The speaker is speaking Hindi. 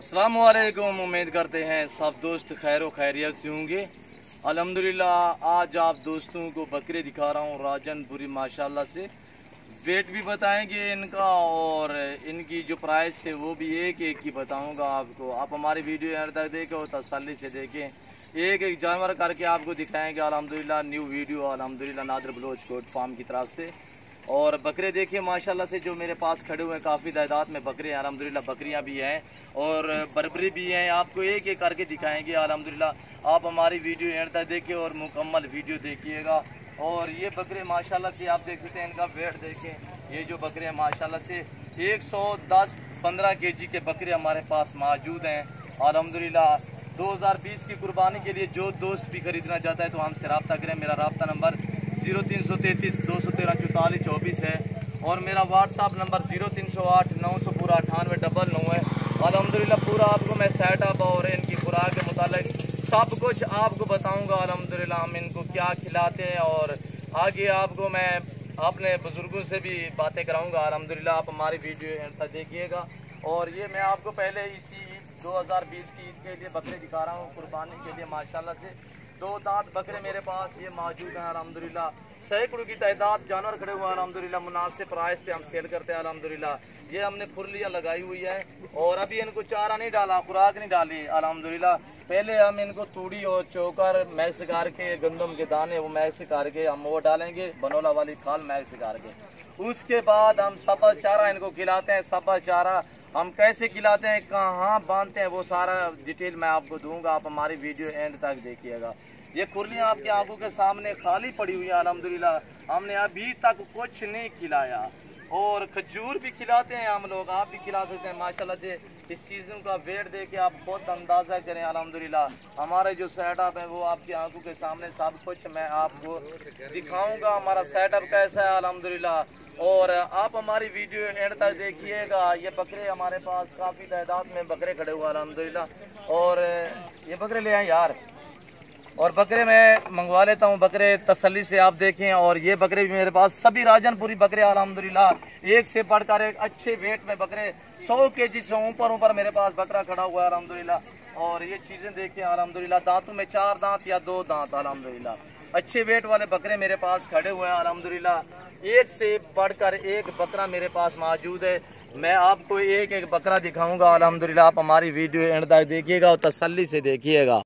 अस्सलाम वालेकुम। उम्मीद करते हैं सब दोस्त खैर खैरियत से होंगे। अल्हम्दुलिल्लाह आज आप दोस्तों को बकरे दिखा रहा हूँ राजनपुरी माशाल्लाह से। वेट भी बताएंगे इनका और इनकी जो प्राइस है वो भी एक एक की बताऊंगा आपको। आप हमारी वीडियो एंड तक देखें और तसल्ली से देखें। एक एक जानवर करके आपको दिखाएंगे अल्हम्दुलिल्लाह। न्यू वीडियो अल्हम्दुलिल्लाह नादर बलोच कोट फार्म की तरफ से। और बकरे देखिए माशाल्लाह से जो मेरे पास खड़े हुए हैं, काफ़ी तादाद में बकरे हैं अल्हम्दुलिल्लाह। बकरियां भी हैं और बरबरी भी हैं। आपको एक एक करके दिखाएंगे अल्हम्दुलिल्लाह। आप हमारी वीडियो एंड तक देखिए और मुकम्मल वीडियो देखिएगा। और ये बकरे माशाल्लाह से आप देख सकते हैं, इनका वेट देखें। ये जो बकरे हैं माशाल्लाह से 110-15 kg के बकरे हमारे पास मौजूद हैं अल्हम्दुलिल्लाह। 2020 की कुर्बानी के लिए जो दोस्त भी खरीदना चाहता है तो हमसे रब्ता करें। मेरा रब्ता नंबर 0333 213 44 24 है और मेरा व्हाट्सअप नंबर 0308 900 पूरा 9899 है। अल्हम्दुलिल्लाह पूरा आपको मैं सेटअप और इनकी खुराक के मुतालिक सब कुछ आपको बताऊंगा अल्हम्दुलिल्लाह। हम इनको क्या खिलाते हैं और आगे आपको मैं अपने बुजुर्गों से भी बातें कराऊंगा अल्हम्दुलिल्लाह। आप हमारी वीडियो एंड तक देखिएगा। और ये मैं आपको पहले इसी 2020 की ईद के लिए बकरे दिखा रहा हूँ कुर्बानी के लिए माशाल्लाह से। 2 दांत बकरे मेरे पास ये मौजूद हैं अल्हम्दुलिल्लाह। सैकड़ों की तादाद जानवर खड़े हुए हैं अल्हम्दुलिल्लाह। मुनासिब प्राइस पे हम सेल करते हैं अल्हम्दुलिल्लाह। ये हमने खुरलियाँ लगाई हुई है और अभी इनको चारा नहीं डाला, खुराक नहीं डाली अल्हम्दुलिल्लाह। पहले हम इनको तूड़ी और चोकर मैक्स करके गंदम के दाने वो मैक्स करके हम वो डालेंगे, बनोला वाली खाल मैक्स करके। उसके बाद हम सब्ज़ चारा इनको खिलाते हैं। सब्ज़ चारा हम कैसे खिलाते हैं, कहाँ बांधते हैं, वो सारा डिटेल मैं आपको दूंगा। आप हमारी वीडियो एंड तक देखिएगा। ये खुरलियाँ आपकी आंखों के सामने खाली पड़ी हुई है अल्हम्दुलिल्लाह। हमने अभी तक कुछ नहीं खिलाया और खजूर भी खिलाते हैं हम लोग, आप भी खिला सकते हैं माशाल्लाह से। इस चीज़ों का वेट दे के आप बहुत अंदाज़ा करें अल्हम्दुलिल्लाह। हमारे जो सेटअप है वो आपकी आंखों के सामने सब कुछ मैं आपको दिखाऊंगा। हमारा सेटअप कैसा है अल्हम्दुलिल्लाह। और आप हमारी वीडियो एंड तक देखिएगा। ये बकरे हमारे पास काफ़ी तादाद में बकरे खड़े हुए अल्हम्दुलिल्लाह। और ये बकरे ले आए यार, और बकरे मैं मंगवा लेता हूँ बकरे तसल्ली से आप देखें। और ये बकरे भी मेरे पास सभी राजनपुरी बकरे अल्हम्दुलिल्लाह। एक से बढ़कर एक अच्छे वेट में बकरे 100 kg से ऊपर मेरे पास बकरा खड़ा हुआ है अल्हम्दुलिल्लाह। और ये चीज़ें देखें अल्हम्दुलिल्लाह। दांतों में 4 दांत या 2 दांत अल्हम्दुलिल्लाह। अच्छे वेट वाले बकरे मेरे पास खड़े हुए हैं अल्हम्दुलिल्लाह। एक से बढ़कर एक बकरा मेरे पास मौजूद है। मैं आपको एक एक बकरा दिखाऊंगा अल्हम्दुलिल्लाह। आप हमारी वीडियो एंड तक देखिएगा और तसल्ली से देखिएगा।